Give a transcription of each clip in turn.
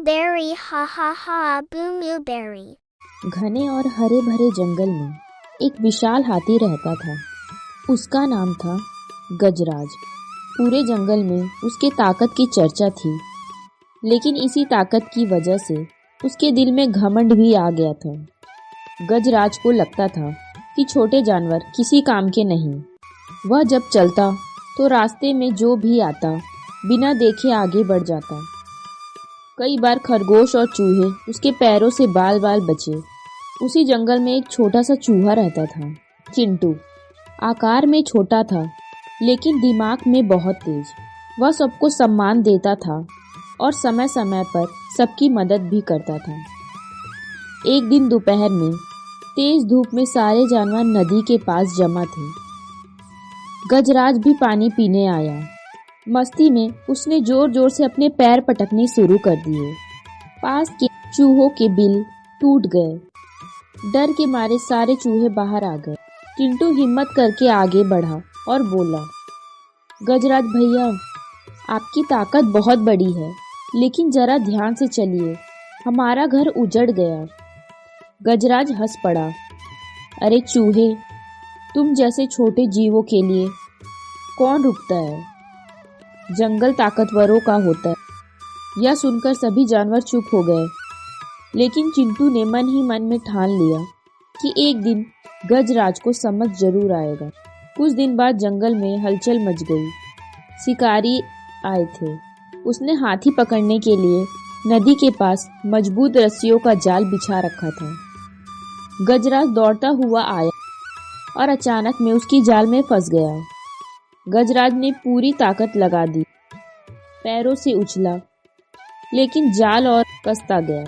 Blueberry ha ha ha Blueberry। घने और हरे भरे जंगल में एक विशाल हाथी रहता था। उसका नाम था गजराज। पूरे जंगल में उसके ताकत की चर्चा थी, लेकिन इसी ताकत की वजह से उसके दिल में घमंड भी आ गया था। गजराज को लगता था कि छोटे जानवर किसी काम के नहीं। वह जब चलता तो रास्ते में जो भी आता बिना देखे आगे बढ़ जाता। कई बार खरगोश और चूहे उसके पैरों से बाल बाल बचे। उसी जंगल में एक छोटा सा चूहा रहता था, चिंटू। आकार में छोटा था, लेकिन दिमाग में बहुत तेज। वह सबको सम्मान देता था और समय समय पर सबकी मदद भी करता था। एक दिन दोपहर में तेज धूप में सारे जानवर नदी के पास जमा थे। गजराज भी पानी पीने आया। मस्ती में उसने जोर जोर से अपने पैर पटकने शुरू कर दिए। पास के चूहों के बिल टूट गए। डर के मारे सारे चूहे बाहर आ गए। चिंटू हिम्मत करके आगे बढ़ा और बोला, गजराज भैया, आपकी ताकत बहुत बड़ी है, लेकिन जरा ध्यान से चलिए, हमारा घर उजड़ गया। गजराज हंस पड़ा। अरे चूहे, तुम जैसे छोटे जीवों के लिए कौन रुकता है? जंगल ताकतवरों का होता है। यह सुनकर सभी जानवर चुप हो गए, लेकिन चिंटू ने मन ही मन में ठान लिया कि एक दिन गजराज को समझ जरूर आएगा। कुछ दिन बाद जंगल में हलचल मच गई। शिकारी आए थे। उसने हाथी पकड़ने के लिए नदी के पास मजबूत रस्सियों का जाल बिछा रखा था। गजराज दौड़ता हुआ आया और अचानक में उसकी जाल में फंस गया। गजराज ने पूरी ताकत लगा दी, पैरों से उछला, लेकिन जाल और कसता गया।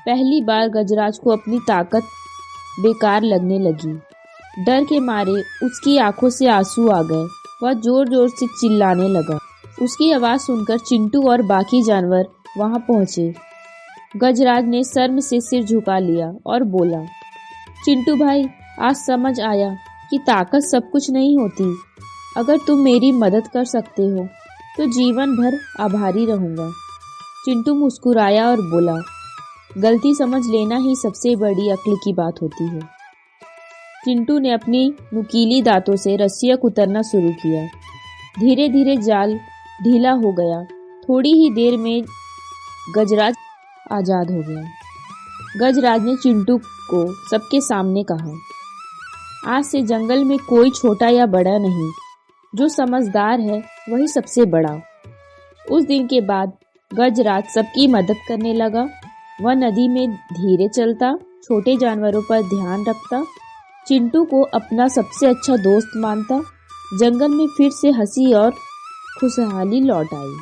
पहली बार गजराज को अपनी ताकत बेकार लगने लगी। डर के मारे उसकी आंखों से आंसू आ गए। वह जोर जोर से चिल्लाने लगा। उसकी आवाज सुनकर चिंटू और बाकी जानवर वहां पहुंचे। गजराज ने शर्म से सिर झुका लिया और बोला, चिंटू भाई, आज समझ आया कि ताकत सब कुछ नहीं होती। अगर तुम मेरी मदद कर सकते हो तो जीवन भर आभारी रहूंगा। चिंटू मुस्कुराया और बोला, गलती समझ लेना ही सबसे बड़ी अक्ल की बात होती है। चिंटू ने अपनी नुकीली दांतों से रस्सियां कुतरना शुरू किया। धीरे धीरे जाल ढीला हो गया। थोड़ी ही देर में गजराज आजाद हो गया। गजराज ने चिंटू को सबके सामने कहा, आज से जंगल में कोई छोटा या बड़ा नहीं, जो समझदार है वही सबसे बड़ा। उस दिन के बाद गजराज सबकी मदद करने लगा। वह नदी में धीरे चलता, छोटे जानवरों पर ध्यान रखता, चिंटू को अपना सबसे अच्छा दोस्त मानता। जंगल में फिर से हंसी और खुशहाली लौट आई।